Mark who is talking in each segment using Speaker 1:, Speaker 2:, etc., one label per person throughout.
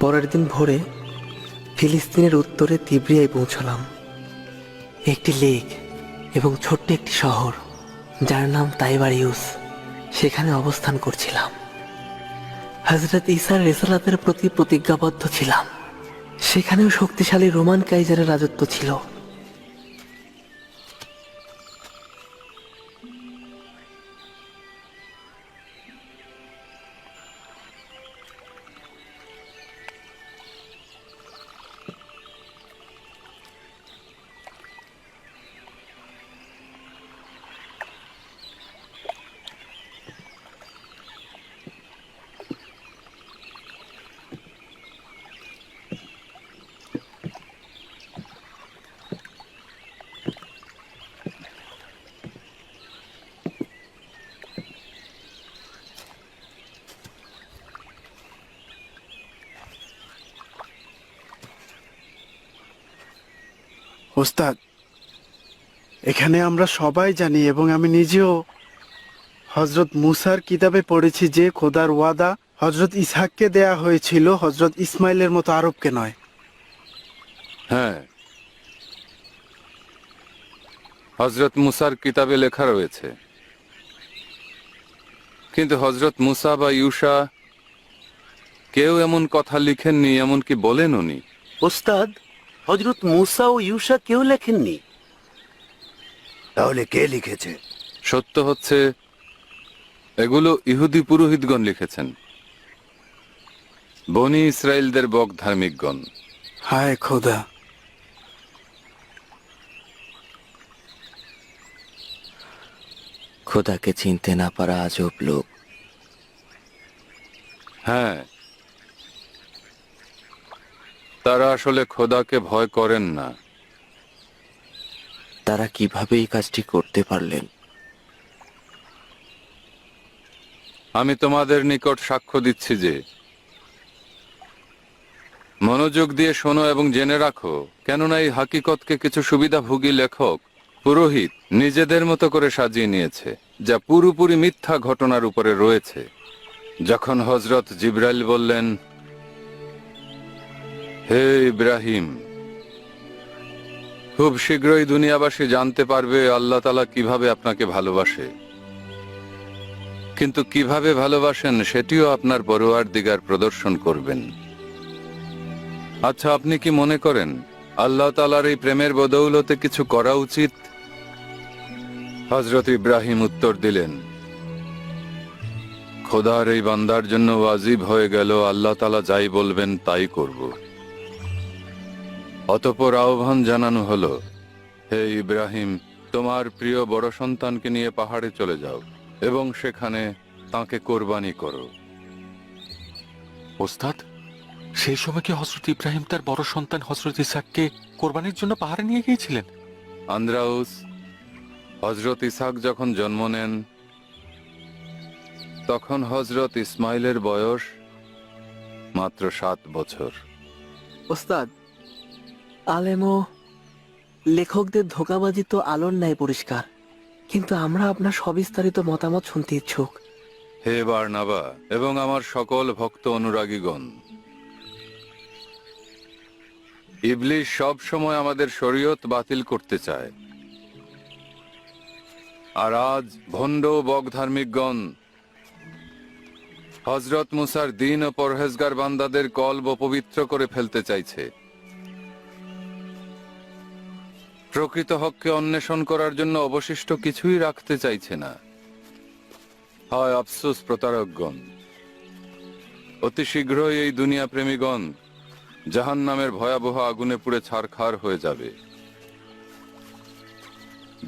Speaker 1: পরের দিন ভোরে ফিলিস্তিনের উত্তরে তিব্রিয়ায় পৌঁছলাম। একটি লেক এবং ছোট্ট একটি শহর যার নাম তাইবারিউস, সেখানে অবস্থান করছিলাম। হযরত ঈসার রিসালাতের প্রতি প্রতিজ্ঞাবদ্ধ ছিলাম। সেখানেও শক্তিশালী রোমান কাইজারের রাজত্ব ছিল।
Speaker 2: ওস্তাদ, এখানে আমরা সবাই জানি এবং আমি নিজেও হযরত মুসার কিতাবে পড়েছি যে খোদার ওয়াদা হযরত ইসহাককে দেয়া হয়েছিল, হযরত ইসমাইলের মতো আরবকে নয়।
Speaker 3: হ্যাঁ, হযরত মুসার কিতাবে লেখা রয়েছে, কিন্তু হযরত মুসা বা ইউসা কেউ এমন কথা লিখেননি, এমনকি বলেন উনি।
Speaker 4: ওস্তাদ, হযরত মুসা ও ইউসা কেউ লেখেননি। তাহলে কে লিখেছে?
Speaker 3: সত্য হচ্ছে এগুলো ইহুদি পুরোহিতগণ লিখেছেন, বনি ইসরায়েলদের বক ধার্মিকগণ।
Speaker 2: হায় খোদা!
Speaker 5: খোদাকে চিনতে না পারা আজব লোক।
Speaker 3: হ্যাঁ, তারা আসলে খোদাকে ভয় করেন না।
Speaker 5: তারা কিভাবে এই কাজটি করতে পারলেন?
Speaker 3: আমি তোমাদের নিকট সাক্ষ্য দিচ্ছি যে, মনোযোগ দিয়ে শোনো এবং জেনে রাখো, কেননা এই হাকিকতকে কিছু সুবিধাভোগী লেখক পুরোহিত নিজেদের মতো করে সাজিয়ে নিয়েছে, যা পুরোপুরি মিথ্যা ঘটনার উপরে রয়েছে। যখন হযরত জিবরাইল বললেন, হে ইব্রাহিম, খুব শীঘ্রই দুনিয়াবাসী জানতে পারবে আল্লাহ তাআলা কিভাবে আপনাকে ভালোবাসে, কিন্তু কিভাবে ভালোবাসেন সেটিও আপনার পরওয়ারদিগার প্রদর্শন করবেন। আচ্ছা, আপনি কি মনে করেন আল্লাহ তাআলার এই প্রেমের বদৌলতে কিছু করা উচিত? হযরত ইব্রাহিম উত্তর দিলেন, খোদার এই বান্দার জন্য ওয়াজিব হয়ে গেল, আল্লাহ তাআলা যাই বলবেন তাই করব। অতঃপর আহ্বান জানানো হলো, হে ইব্রাহিম, তোমার প্রিয় বড় সন্তানকে নিয়ে পাহাড়ে চলে যাও এবং সেখানে তাকে কোরবানি করো।
Speaker 6: ওস্তাদ, সেই সময় কি হযরত ইব্রাহিম তার বড় সন্তান হযরত ইসহাককে কোরবানির জন্য পাহাড়ে নিয়ে গিয়েছিলেন?
Speaker 3: আন্দ্রাউস, হযরত ইসহাক যখন জন্ম নেন তখন হযরত ইসমাইলের বয়স মাত্র 7 বছর।
Speaker 1: ওস্তাদ, আলেম ও লেখকদের ধোঁকাবাজি তো আলোর ন্যায় পরিষ্কার, কিন্তু আমরা আপনার সবিস্তারিত মতামত শুনতে ইচ্ছুক।
Speaker 3: হে বারনাবা এবং আমার সকল ভক্ত অনুরাগীগণ, ইবলিস সব সময় আমাদের শরীয়ত বাতিল করতে চায়, আর আজ ভণ্ড বকধার্মিকগণ হযরত মুসার দ্বীন ও পরহেজগার বান্দাদের কলব পবিত্র করে ফেলতে চাইছে। প্রকৃত হককে অন্বেষণ করার জন্য অবশিষ্ট কিছুই রাখতে চাইছে না। হয় আফসোস প্রতারকগণ, অতি শীঘ্রই এই দুনিয়া প্রেমীগণ জাহান্নামের ভয়াবহ আগুনে পুড়ে ছারখার হয়ে যাবে।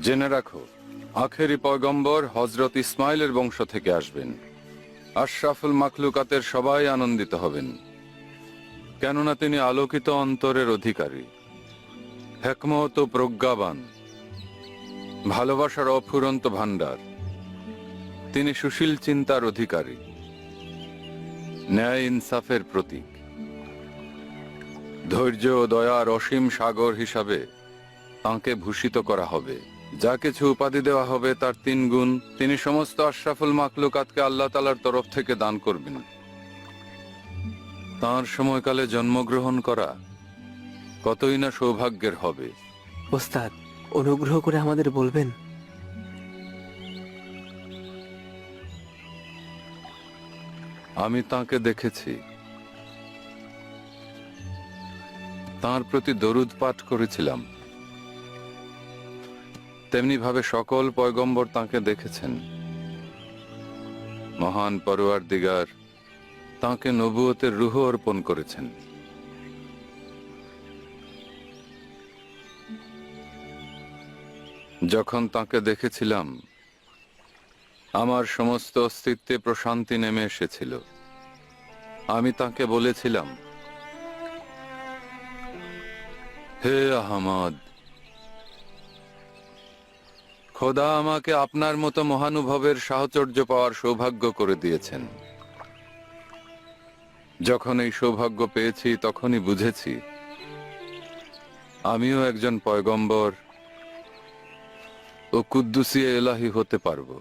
Speaker 3: জেনে রাখো, আখেরি পয়গম্বর হযরত ইসমাইলের বংশ থেকে আসবেন। আশরাফুল মাখলুকাতের সবাই আনন্দিত হবেন, কেননা তিনি আলোকিত অন্তরের অধিকারী, হিকমত ও প্রজ্ঞাবান, ভালোবাসার অফুরন্ত ভান্ডার। তিনি সুশীল চিন্তার অধিকারী, ন্যায় ইনসাফের প্রতীক, ধৈর্য ও দয়ার অসীম সাগর হিসাবে তাঁকে ভূষিত করা হবে। যা কিছু উপাধি দেওয়া হবে তার 3 গুণ তিনি সমস্ত আশরাফুল মাখলুকাতকে আল্লাহ তাআলার তরফ থেকে দান করবেন। তাঁর সময়কালে জন্মগ্রহণ করা কতই না সৌভাগ্যের হবে।
Speaker 1: ওস্তাদ, অনুগ্রহ করে আমাদের বলবেন।
Speaker 3: আমি তাঁকে দেখেছি, তাঁর প্রতি দরুদ পাঠ করেছিলাম। তেমনি ভাবে সকল পয়গম্বর তাঁকে দেখেছেন। মহান পরওয়ারদিগার তাঁকে নবুয়তের রূহ অর্পণ করেছেন। যখন তাঁকে দেখেছিলাম, আমার সমস্ত অস্তিত্বে প্রশান্তি নেমে এসেছিল। আমি তাঁকে বলেছিলাম, হে আহমদ, খোদা আমাকে আপনার মতো মহানুভবের সাহচর্য পাওয়ার সৌভাগ্য করে দিয়েছেন। যখন এই সৌভাগ্য পেয়েছি তখনই বুঝেছি আমিও একজন পয়গম্বর ও কুদ্দুসিয়ে এলাহি হতে পারবো।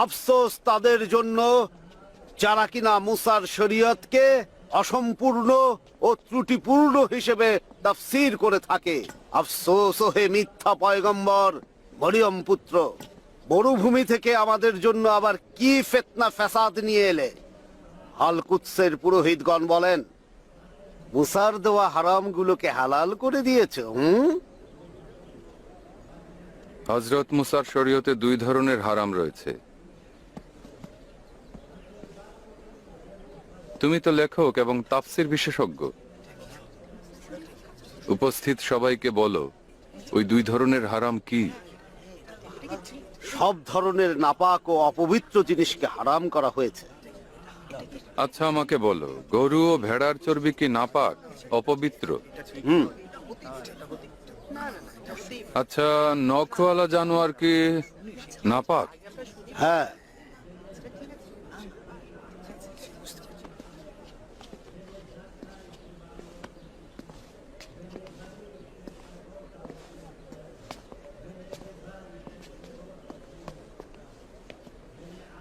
Speaker 4: আফসোস তাদের জন্য যারা কিনা মুসার শরীয়তকে অসম্পূর্ণ ও ত্রুটিপূর্ণ হিসেবে তাফসীর করে থাকে। আফসোস ও হে মিথ্যা পয়গম্বর, মরিয়ম পুত্র, মরুভূমি থেকে আমাদের জন্য আবার কি ফিতনা ফাসাদ নিয়ে এলে? আল কুদসের পুরোহিতগণ বলেন, মুসার দেওয়া হারামগুলোকে হালাল করে দিয়েছো।
Speaker 3: হযরত মুসার শরীয়তে দুই ধরনের হারাম রয়েছে। তুমি তো লেখক এবং তাফসীর বিশেষজ্ঞ, উপস্থিত সবাইকে বলো ওই দুই ধরনের হারাম কি?
Speaker 4: সব ধরনের নাপাক ও অপবিত্র জিনিসকে হারাম করা হয়েছে।
Speaker 3: আচ্ছা, আমাকে বলো, গরু ও ভেড়ার চর্বি কি নাপাক, অপবিত্র? আচ্ছা, নখওয়ালা জানোয়ার কি নাপাক?
Speaker 4: হ্যাঁ,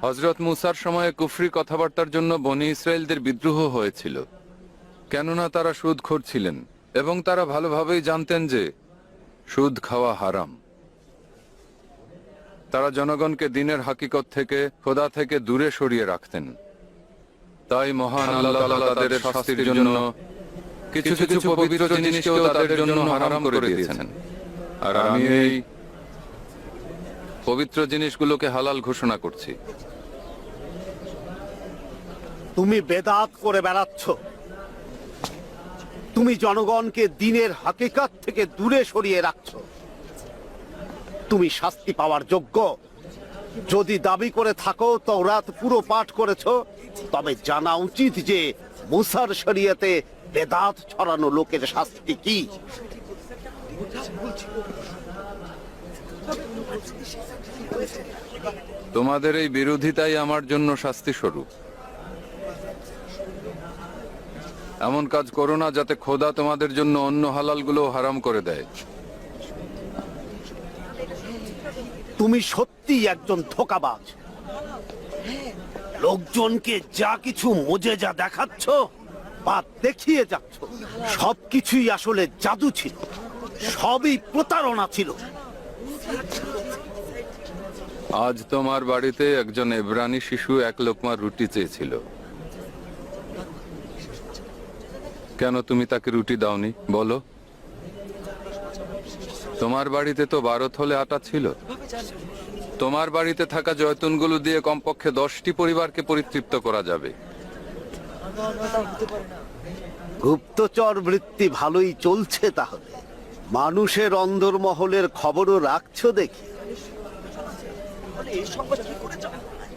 Speaker 3: হযরত মুসার সময়ে কুফরি কথাবার্তার জন্য বনি ইসরায়েলদের বিদ্রোহ হয়েছিল, কেননা তারা সুদখোর ছিলেন এবং তারা ভালোভাবেই জানতেন যে সুদ খাওয়া হারাম। তারা জনগণকে দিনের হাকিকত থেকে, খোদা থেকে দূরে সরিয়ে রাখতেন। তাই মহান আল্লাহ তাআলা তাদের শাস্তির জন্য কিছু কিছু পবিত্র জিনিসকেও তাদের জন্য হারাম করে দিয়েছেন, আর আমি এই পবিত্র জিনিসগুলোকে হালাল ঘোষণা করছি।
Speaker 4: তুমি বেদাত করে বেড়াচ্ছ। তুমি জনগণকে দিনের হাকিকত থেকে দূরে সরিয়ে রাখছ। তুমি শাস্তি পাওয়ার যোগ্য। যদি দাবি করে থাকো তাওরাত পুরো পাঠ করেছো, তবে জানা উচিত যে মুসার শরীয়তে বেদাত ছড়ানো লোকের শাস্তি কি।
Speaker 3: তোমাদের এই বিরোধিতাই আমার জন্য শাস্তি স্বরূপ। এমন কাজ করো না যাতে খোদা তোমাদের জন্য অন্য হালালগুলো হারাম করে দেয়।
Speaker 4: তুমি সত্যি একজন ধোঁকাবাজ। লোকজনকে যা কিছু মোজেজা দেখাচ্ছ বা দেখিয়ে যাচ্ছ, সবকিছুই আসলে জাদু ছিল, সবই প্রতারণা ছিল।
Speaker 3: আজ তোমার বাড়িতে একজন এব্রানি শিশু এক লোকমা রুটি চেয়েছিল। কেন তুমি তাকে রুটি দাওনি বলো? তোমার বাড়িতে তো 12 থলে আটা ছিল। তোমার বাড়িতে থাকা জয়তুনগুলো দিয়ে কমপক্ষে 10টি পরিবারকে পরিতৃপ্ত করা যাবে।
Speaker 4: গুপ্তচর বৃত্তি ভালোই চলছে তাহলে। মানুষের অন্দরমহলের খবরও রাখছো দেখি।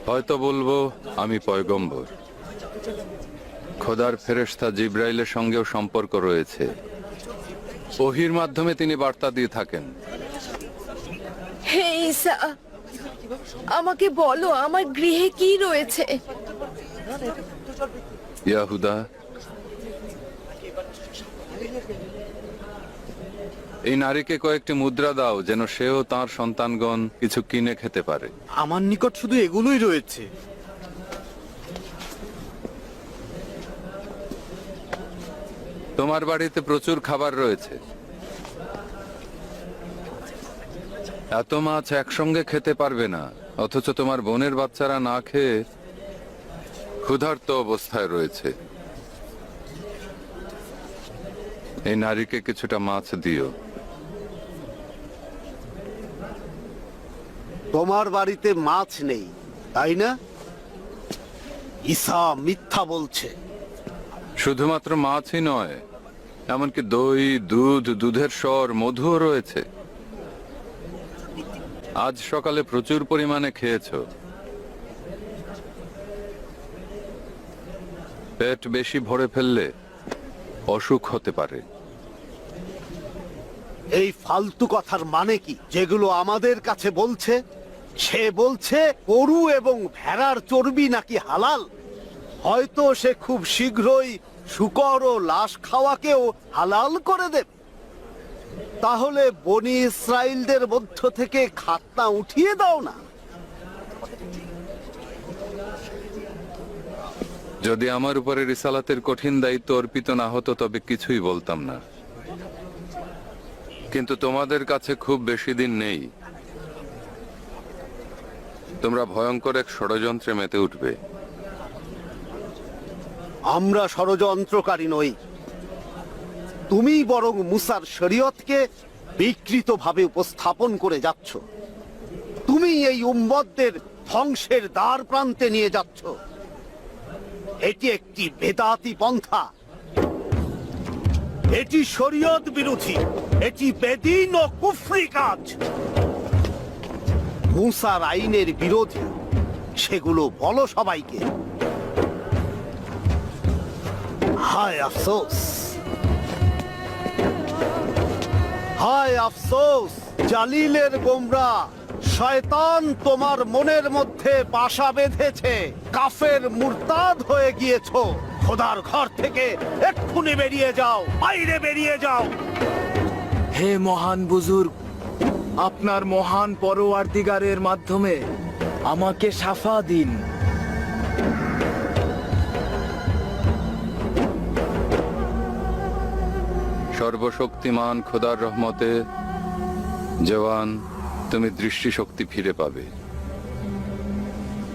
Speaker 3: হয়তো বলবো আমি পয়গম্বর। খোদার ফেরেশতা জিব্রাইলের সঙ্গেও সম্পর্ক রয়েছে। ওহীর মাধ্যমে তিনি বার্তা দিয়ে থাকেন।
Speaker 7: হে ঈসা, আমাকে বলো আমার গৃহে কি রয়েছে?
Speaker 3: ইয়াহুদা, এই নারীকে কয়েকটি মুদ্রা দাও, যেন সেও তার সন্তানগণ কিছু কিনে খেতে পারে।
Speaker 2: আমার নিকট শুধু এগুলোই রয়েছে।
Speaker 3: তোমার বাড়িতে প্রচুর খাবার রয়েছে। এত মাছ একসঙ্গে খেতে পারবে না, অথচ তোমার বোনের বাচ্চারা না খেয়ে ক্ষুধার্ত অবস্থায় রয়েছে। এই নারীকে কিছুটা মাছ দিও।
Speaker 4: তোমার বাড়িতে মাছ নেই, তাই না? ঈসা মিথ্যা বলছে।
Speaker 3: শুধুমাত্র মাছই নয়, এমনকি দই, দুধ, দুধের স্বর, মধুও রয়েছে। আজ সকালে প্রচুর পরিমাণে খেয়েছো। পেট বেশি ভরে ফেললে অসুখ হতে পারে।
Speaker 4: এই ফালতু কথার মানে কি যেগুলো আমাদের কাছে বলছে? সে বলছে গরু এবং ভেড়ার চর্বি নাকি হালাল। হয়তো সে খুব শীঘ্রই শূকর ও লাশ খাওয়াকেও হালাল করে দেবে। তাহলে বনি ইসরায়েলদের মধ্য থেকে খাতনা উঠিয়ে দাও না।
Speaker 3: যদি আমার উপরে রিসালাতের কঠিন দায়িত্ব অর্পিত না হতো তবে কিছুই বলতাম না, কিন্তু তোমাদের কাছে খুব বেশি দিন নেই। তোমরা ভয়ঙ্কর এক ষড়যন্ত্রে মেতে উঠবে।
Speaker 4: আমরা ষড়যন্ত্রকারী নই, তুমি বরং মুসার শরীয়তকে বিকৃতভাবে উপস্থাপন করে যাচ্ছ। তুমি এই উম্মতদের ধ্বংসের দ্বার প্রান্তে নিয়ে যাচ্ছ। এটি একটি বেদাতি পন্থা, এটি শরীয়ত বিরোধী, এটি বেদিন ও কুফরি কাজ। মুসার আইনের বিরোধী সেগুলো বলো সবাইকে। হায় আফসোস, হায় আফসোস জালিলের গোমরা শয়তান তোমার মনের মধ্যে বাসা বেঁধেছে। কাফের মুরতাদ হয়ে গিয়েছো। খোদার ঘর থেকে এক্ষুনি বেরিয়ে যাও, বাইরে বেরিয়ে যাও।
Speaker 8: হে মহান বুজুর্গ, আপনার মহান পরওয়ারদিগারের মাধ্যমে আমাকে শাফা দিন।
Speaker 3: সর্বশক্তিমান খোদার রহমতে জওয়ান, তুমি দৃষ্টিশক্তি ফিরে পাবে।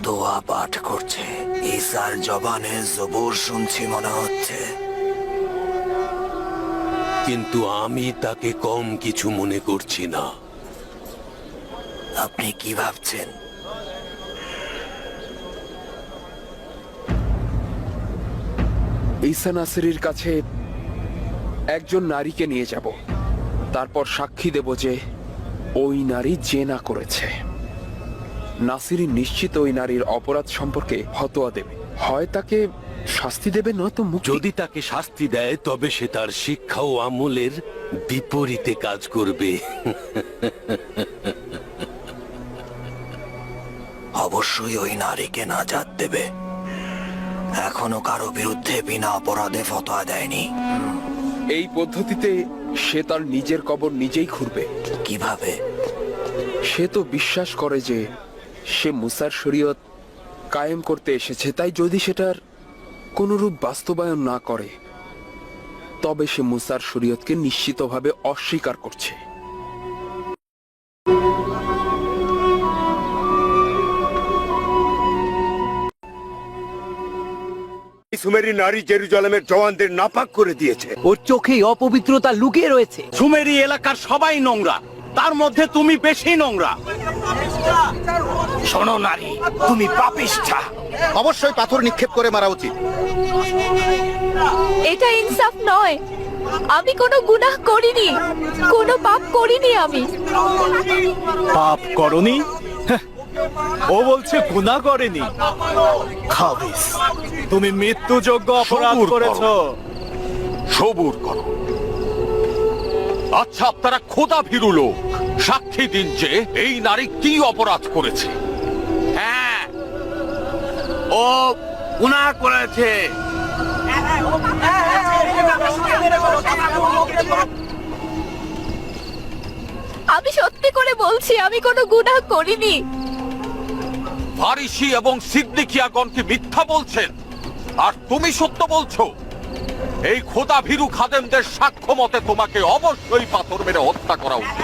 Speaker 5: দোয়া পাঠ করছে, ঈসার জবানে জবুর শুনছি মনে হচ্ছে।
Speaker 9: কিন্তু আমি তাকে কম কিছু মনে করছি না।
Speaker 5: আপনি কি ভাবছেন?
Speaker 10: ঈসা নাসিরির কাছে একজন নারীকে নিয়ে যাব, তারপর সাক্ষী দেব যে ওই নারী জেনা করেছে। নাসিরি নিশ্চিত ওই নারীর অপরাধ সম্পর্কে ফতোয়া দেবে, হয় তাকে শাস্তি দেবে নয়তো মুক্তি।
Speaker 9: যদি তাকে শাস্তি দেয় তবে সে তার শিক্ষা ও আমলের বিপরীতে কাজ করবে।
Speaker 5: অবশ্যই ওই নারীকে নাজাত দেবে। এখনো কারো বিরুদ্ধে বিনা অপরাধে ফতোয়া দেয়নি।
Speaker 10: এই পদ্ধতিতে সে তার নিজের কবর নিজেই খুঁড়বে।
Speaker 5: কিভাবে?
Speaker 10: সে তো বিশ্বাস করে যে সে মুসার শরীয়ত কায়েম করতে এসেছে, তাই যদি সেটার কোনরূপ বাস্তবায়ন না করে তবে সে মুসার শরীয়তকে নিশ্চিতভাবে অস্বীকার করছে।
Speaker 9: সুমেরি নারী জেরুজালেমের জওয়ানদের নাপাক করে দিয়েছে।
Speaker 8: ওর চোখেই অপবিত্রতা লুকিয়ে রয়েছে।
Speaker 4: সুমেরি এলাকার সবাই নোংরা, তার মধ্যে তুমি বেশি নোংরা।
Speaker 9: শোনো নারী, তুমি পাপিষ্ঠা।
Speaker 4: অবশ্যই পাথর নিক্ষেপ করে মারা উচিত।
Speaker 7: এটা ইনসাফ নয়। আমি কোনো গুনাহ করিনি, কোনো পাপ করিনি আমি।
Speaker 2: পাপ করনি? ও বলছে গুনাহ করেনি।
Speaker 4: খাবিস,
Speaker 2: তুমি মৃত্যুযোগ্য অপরাধ
Speaker 9: সবুর করো।
Speaker 2: করেছো।
Speaker 6: সবুর করো। আচ্ছা, আপনারা খোদা ভীরু লোক, সাক্ষী দিন যে এই নারী কি অপরাধ করেছে।
Speaker 9: হ্যাঁ, ও গুনাহ করেছে।
Speaker 7: আমি সত্যি করে বলছি আমি কোনো গুনাহ করিনি।
Speaker 6: ফারিসি এবং সিদ্দিকিয়াগণ কি মিথ্যা বলছেন আর তুমি সত্য বলছো? এই খোদা ভীরু খাদেমদের সাক্ষ্য মতে তোমাকে অবশ্যই পাথর মেরে হত্যা করা উচিত।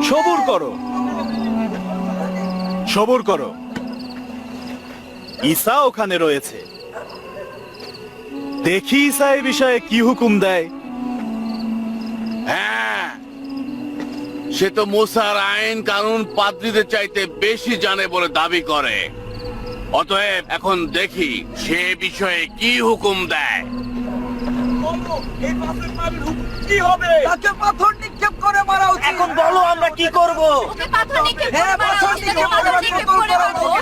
Speaker 2: সবুর করো, সবুর করো। ঈসা ওখানে রয়েছে, দেখি ঈসা এই বিষয়ে কি হুকুম দেয়।
Speaker 4: হ্যাঁ, সে তো মুসার আইন কানুন পাদ্রীদের চাইতে বেশি জানে বলে দাবি করে। অতএব এখন দেখি সে বিষয়ে কি হুকুম দেয়।
Speaker 8: তাকে পাথর নিক্ষেপ করে মারা উচিত। এখন বলো আমরা কি করব?
Speaker 7: ওকে পাথর নিক্ষেপ করে মারা উচিত, ওকে পাথর নিক্ষেপ করে মারা উচিত।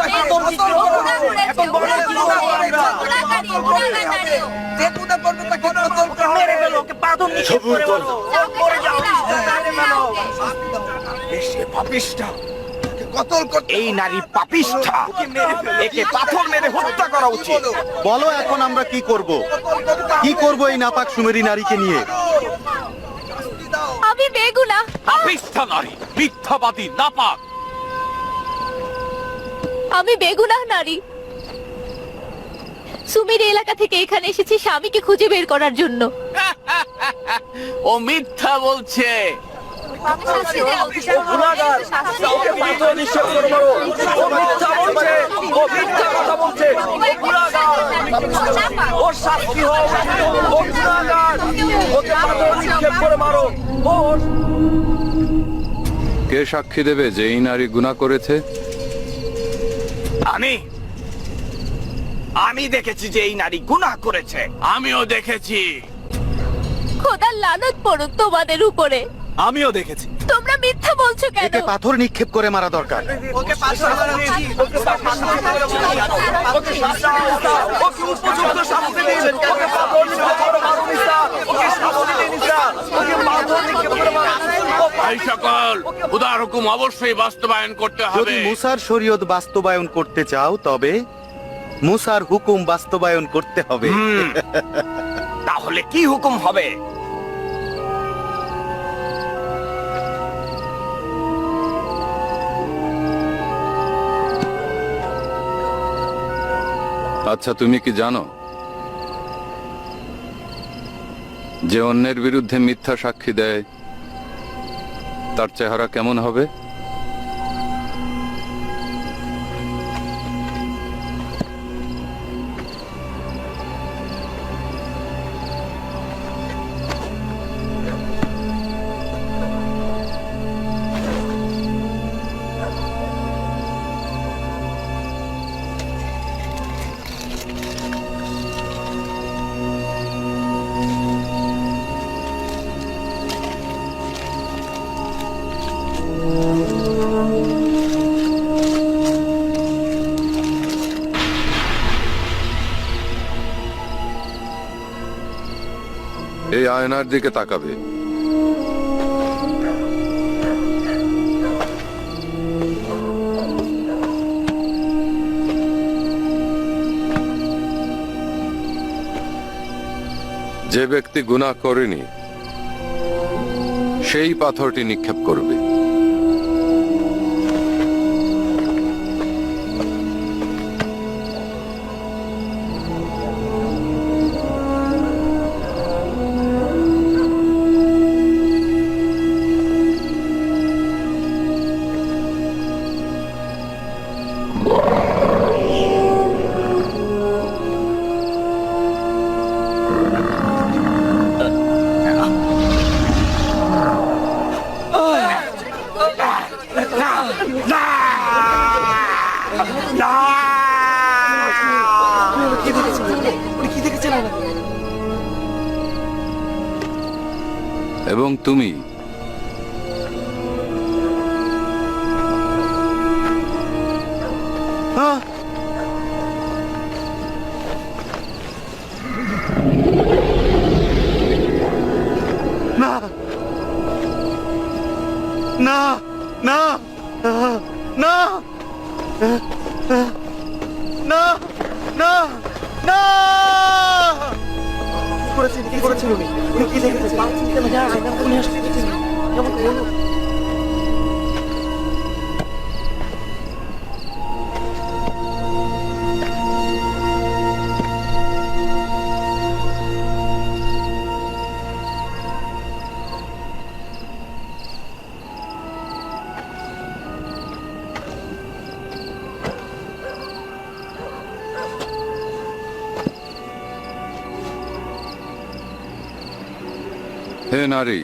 Speaker 8: এখন বলো কি করব আমরা?
Speaker 7: গুনাহগার ও।
Speaker 8: যে গুনাহ করবে তাকে কতল করে মেরে ফেলো, ওকে পাথর নিক্ষেপ করে মারো। মরে যাও, মেরে ফেলো। সে পাপিষ্ঠ, এই নারী পাপিষ্ঠ, একে পাথর মেরে হত্যা করা উচিত।
Speaker 2: বলো এখন আমরা কি করব? কি করব এই নাপাক সুমেরি নারীকে নিয়ে?
Speaker 7: আমি বেগুনাহ।
Speaker 6: পাপিষ্ঠ নারী, মিথ্যাবাদী, নাপাক।
Speaker 7: আমি বেগুনাহ নারী। সুমির এলাকা থেকে এখানে এসেছি স্বামীকে খুঁজে বের করার জন্য।
Speaker 4: ও মিথ্যা বলছে।
Speaker 8: গুনাহগার, ওকে পাথর নিক্ষেপ করে মারো। ও মিথ্যা বলছে, ও মিথ্যা কথা বলছে। ও গুনাহগার, ওর শাস্তি হোক। ও গুনাহগার, ওকে পাথর নিক্ষেপ করে মারো। ও
Speaker 3: কে সাক্ষী দেবে যে এই নারী গুনাহ করেছে?
Speaker 8: আমি দেখেছি যে এই নারী গুনাহ করেছে।
Speaker 4: আমিও দেখেছি।
Speaker 7: খোদার লানত পড়ুক তোমাদের উপরে।
Speaker 2: আমিও দেখেছি।
Speaker 7: তোমরা মিথ্যা বলছো কেন?
Speaker 2: একে পাথর নিক্ষেপ করে মারা দরকার।
Speaker 8: ওকে পাথর মারা উচিত। ওকে পাথর ওকে শাস্তি, ওকে উপযুক্ত শাস্তি দিন। ওকে পাথর নিক্ষেপ করে মারো ঈসা। ওকে শাস্তি দিন ঈসা। ওকে পাথর নিক্ষেপ করে মারো।
Speaker 4: এই সকল খোদার হুকুম অবশ্যই বাস্তবায়ন করতে হবে।
Speaker 2: যদি মুসার শরীয়ত বাস্তবায়ন করতে চাও তবে মুসার হুকুম বাস্তবায়ন করতে হবে।
Speaker 8: তাহলে কি হুকুম হবে?
Speaker 3: আচ্ছা, তুমি কি জানো যে অন্যের বিরুদ্ধে মিথ্যা সাক্ষী দেয় তার চেহারা কেমন হবে? এই আয়নার দিকে তাকাবে। যে ব্যক্তি গুনাহ করেনি সেই পাথরটি নিক্ষেপ করবে। এবং তুমি
Speaker 2: না না না না না না
Speaker 3: হে নারী,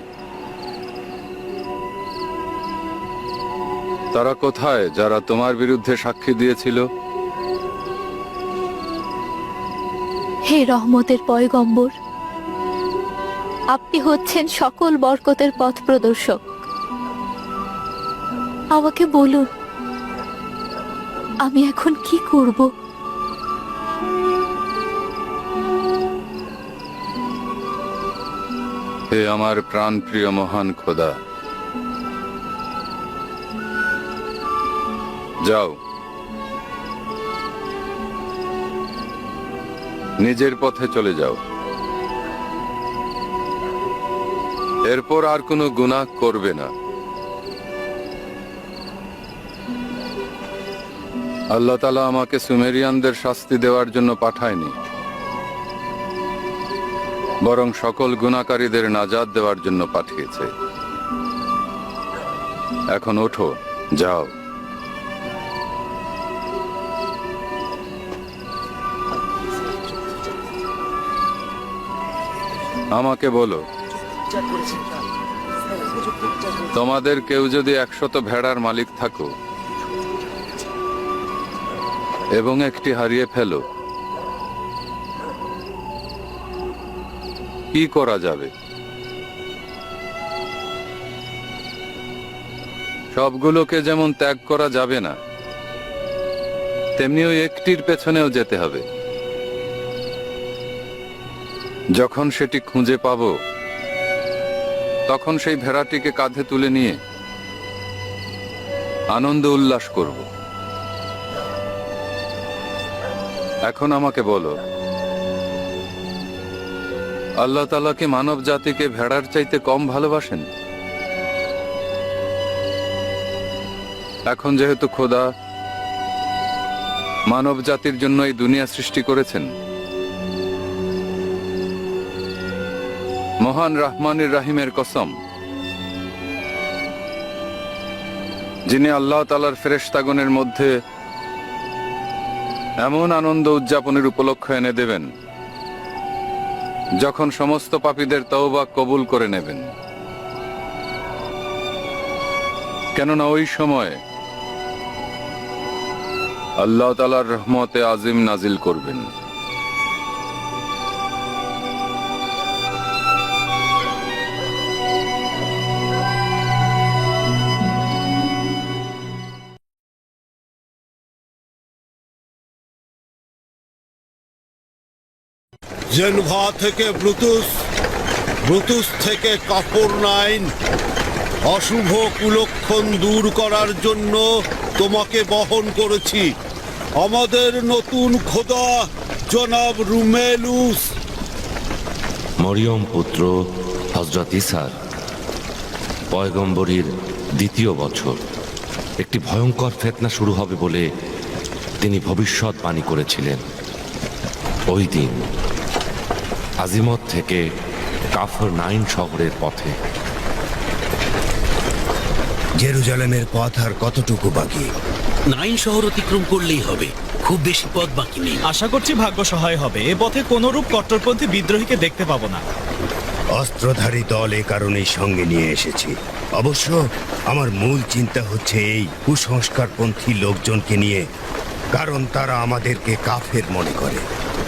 Speaker 3: তারা কোথায় যারা তোমার বিরুদ্ধে সাক্ষী দিয়েছিল?
Speaker 7: হে রহমতের পয়গম্বর, আপনি হচ্ছেন সকল বরকতের পথ প্রদর্শক। আমাকে বলুন, আমি এখন কি করব?
Speaker 3: হে আমার প্রাণপ্রিয় মহান খোদা, যাও, নিজের পথে চলে যাও। এরপর আর কোনো গুনাহ করবে না। আল্লাহ তাআলা আমাকে সুমেরিয়ানদের শাস্তি দেওয়ার জন্য পাঠায়নি, বরং সকল গুনাহকারীদের নাজাত দেওয়ার জন্য পাঠিয়েছে। এখন ওঠো, যাও। আমাকে বলো, তোমাদের কেউ যদি 100 ভেড়ার মালিক থাকো এবং একটি হারিয়ে ফেলো, কি করা যাবে? সবগুলোকে যেমন ত্যাগ করা যাবে না, তেমনি ওই একটির পেছনেও যেতে হবে। যখন সেটি খুঁজে পাবো, তখন সেই ভেড়াটিকে কাঁধে তুলে নিয়ে আনন্দ উল্লাস করব। এখন আমাকে বলো, আল্লাহ তাআলা কি মানব জাতিকে ভেড়ার চাইতে কম ভালোবাসেন? এখন যেহেতু খোদা মানব জাতির জন্য এই দুনিয়া সৃষ্টি করেছেন, মহান রহমানির রাহিমের কসম, যিনি আল্লাহ তাআলার ফেরেশতাগণের মধ্যে এমন আনন্দ উদযাপনের উপলক্ষ এনে দেবেন যখন সমস্ত পাপীদের তওবা কবুল করে নেবেন। কেননা ওই সময় আল্লাহ তাআলার রহমতে আজিম নাজিল করবেন।
Speaker 4: জেনভা থেকে ব্লুটুথ, ব্লুটুথ থেকে কাফর 9, অশুভ কুলক্ষণ দূর করার জন্য তোমাকে বহন করেছি। আমাদের নতুন খোদা জনাব রুমেলুস।
Speaker 9: মরিয়ম পুত্র হযরত ঈসার পয়গম্বরীর 2য় বছর একটি ভয়ঙ্কর ফিতনা শুরু হবে বলে তিনি ভবিষ্যৎবাণী করেছিলেন। ওই দিন আজিমত থেকে কাফর 9 শহরের পথে।
Speaker 5: জেরুজালেমের পথ আর কতটুকু বাকি?
Speaker 11: 9 শহর অতিক্রম করলেই হবে, খুব বেশি পথ বাকি নেই।
Speaker 12: আশা করছি ভাগ্য সহায় হবে, এ পথে কোনরূপ কট্টরপন্থী বিদ্রোহীকে দেখতে পাবো না।
Speaker 5: অস্ত্রধারী দল এ কারণেই সঙ্গে নিয়ে এসেছি। অবশ্য আমার মূল চিন্তা হচ্ছে এই কুসংস্কারপন্থী লোকজনকে নিয়ে, কারণ তারা আমাদেরকে কাফের মনে করে,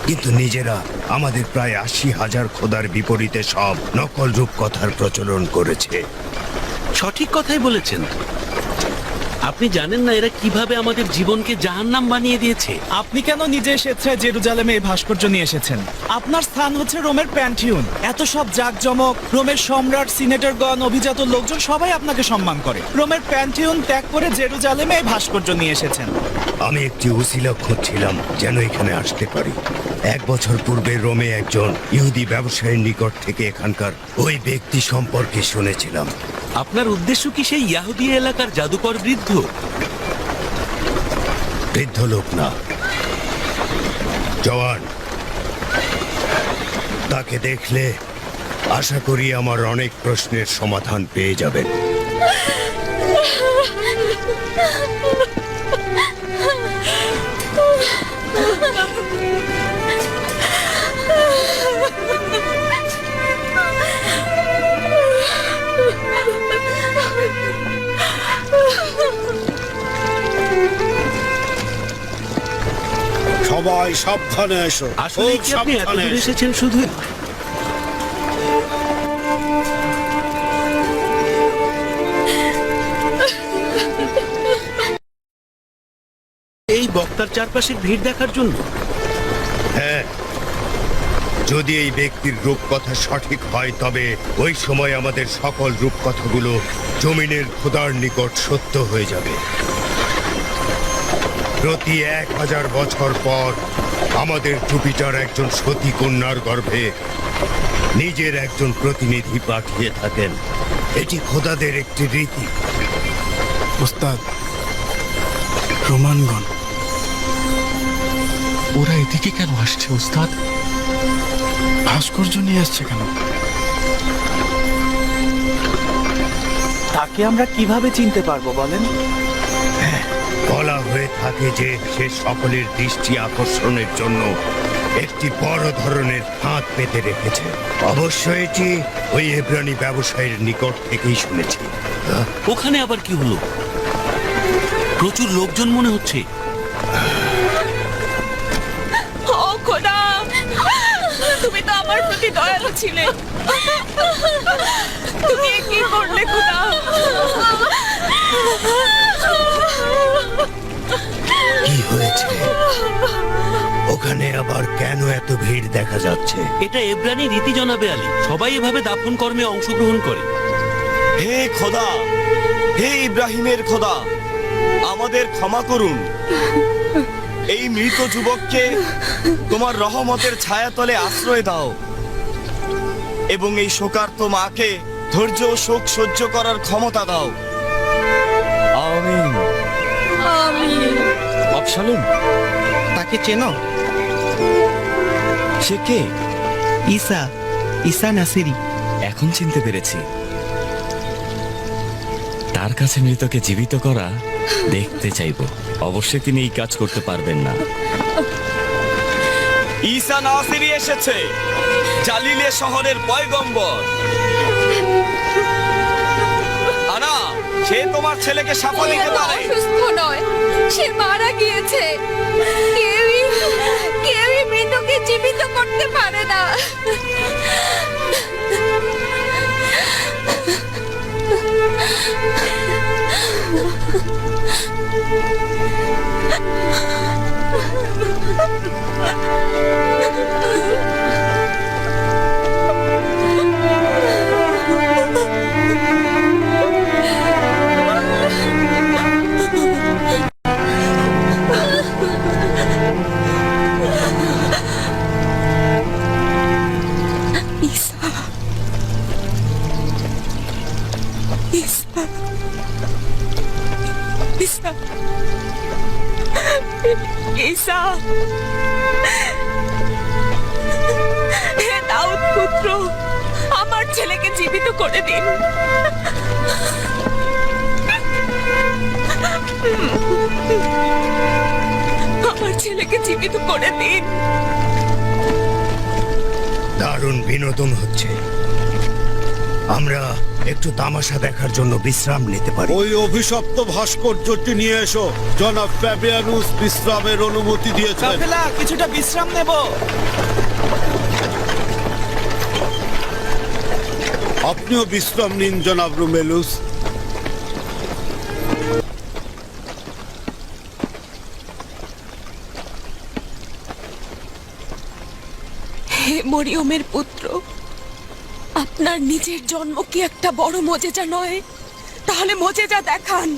Speaker 5: কিন্তু নিজেরা আমাদের প্রায় 80,000 খোদার বিপরীতে সব নকল রূপকথার প্রচলন করেছে।
Speaker 11: সঠিক কথাই বলেছেন। আপনি জানেন না এরা কিভাবে আমাদের জীবনকে জাহান্নাম বানিয়ে দিয়েছে?
Speaker 12: আপনি কেন নিজে স্বেচ্ছায় জেরুজালেমে এই ভাস্কর্য নিয়ে এসেছেন? আপনার স্থান হচ্ছে রোমের প্যান্থিয়ন। এত সব জাঁকজমক, রোমের সম্রাট, সিনেটরগণ, অভিজাত লোকজন সবাই আপনাকে সম্মান করে। রোমের প্যান্থিয়ন ত্যাগ করে জেরুজালেমে এই ভাস্কর্য নিয়ে এসেছেন।
Speaker 5: আমি একটি উসিলা খুঁজছিলাম যেন এখানে আসতে পারি। 1 বছর পূর্বে রোমে একজন ইহুদি ব্যবসায়ীর নিকট থেকে এখানকার ওই ব্যক্তি সম্পর্কে শুনেছিলাম।
Speaker 11: আপনার উদ্দেশ্য কি সেই ইয়াহুদি এলাকার জাদুকর বৃদ্ধ?
Speaker 5: বৃদ্ধ লোক না, জওয়ান। তাকে দেখলে আশা করি আমার অনেক প্রশ্নের সমাধান পেয়ে যাবেন।
Speaker 4: সবাই সাবধানে এসো,
Speaker 11: আসলে
Speaker 4: খুব
Speaker 11: কি আপনি এত
Speaker 4: সাবধানে
Speaker 11: দূর
Speaker 4: এসো।
Speaker 11: এসেছেন শুধু? এই বক্তার চারপাশে ভিড় দেখার জন্য?
Speaker 5: হ্যাঁ, যদি এই ব্যক্তির রূপকথা সঠিক হয় তবে ওই সময় আমাদের সকল রূপকথাগুলো জমিনের খোদার নিকট সত্য হয়ে যাবে। প্রতি 1000 বছর পর আমাদের জুপিটার একজন সতী কন্যার গর্ভে নিজের একজন প্রতিনিধি পাঠিয়ে থাকেন। এটি খোদাদের একটি রীতি।
Speaker 2: ওস্তাদ, রোমানগণ
Speaker 11: ওরা এদিকে কেন আসছে ওস্তাদ?
Speaker 2: ভাস্কর্য নিয়ে আসছে কেন?
Speaker 12: তাকে আমরা কিভাবে চিনতে পারবো বলেন?
Speaker 5: বলা হয়ে থাকে যে সে সকলের দৃষ্টি আকর্ষণের জন্য একটি বড় ধরনের ফাঁদ পেতে রেখেছে। অবশ্য এটি ওই এব্রানি ব্যবসায়ীর নিকট থেকেই শুনেছি।
Speaker 11: ওখানে আবার কি হলো? প্রচুর লোকজন মনে হচ্ছে।
Speaker 7: ও খোদা, তুমি তো আমার প্রতি দয়ালু ছিলে। তুমি এ কি করলে খোদা?
Speaker 5: কি হয়েছে? ওখানে আবার কেন এত ভিড় দেখা যাচ্ছে?
Speaker 11: এটা এব্রানি রীতি জনাবে আলী, সবাই এভাবে দাফন কর্মে অংশগ্রহণ করে।
Speaker 8: হে খোদা, হে ইব্রাহিমের খোদা, আমাদের ক্ষমা করুন। এই মৃত যুবককে তোমার রহমতের ছায়াতলে আশ্রয় দাও এবং এই শোকার্ত মাকে ধৈর্য ও শোক সহ্য করার ক্ষমতা দাও। আমিন।
Speaker 12: অবশালোম, তাকে চেনো?
Speaker 8: সে কে?
Speaker 12: ঈসা নাসিরি।
Speaker 8: এখন চিনতে পেরেছি। তার কাছে মৃতকে জীবিত করা দেখতে চাইবো। অবশ্যই তিনি এই কাজ করতে পারবেন না। ঈসা নাসিরি এসেছে, জালিলে শহরের পয়গম্বর। আনা, সে তোমার ছেলেকে শাফা দিতে পারে।
Speaker 7: অসুস্থ নয়, সে মারা গিয়েছে। কেউই মৃতকে জীবিত করতে পারে না। ঈসা, হে দাউদ পুত্র, আমার ছেলেকে জীবিত করে দিন। আমার ছেলেকে জীবিত করে দিন।
Speaker 5: দারুণ বিনোদন হচ্ছে। আমরা একটু তামাশা দেখার জন্য বিশ্রাম নিতে পারি।
Speaker 4: ওই অভিশপ্ত ভাস্কর্যটি নিয়ে এসো। জনাব ফ্যাবিয়ানুস বিশ্রামের অনুমতি দিয়েছেন।
Speaker 12: কাফেলা, কিছুটা বিশ্রাম নেব।
Speaker 4: আপনিও বিশ্রাম নিন জনাব রুমেলুস।
Speaker 7: হে মরিয়মের পুত্র, আপনার নিজের জন্ম কি একটা বড় মজেজা নয়? তাহলে মজেজা দেখান।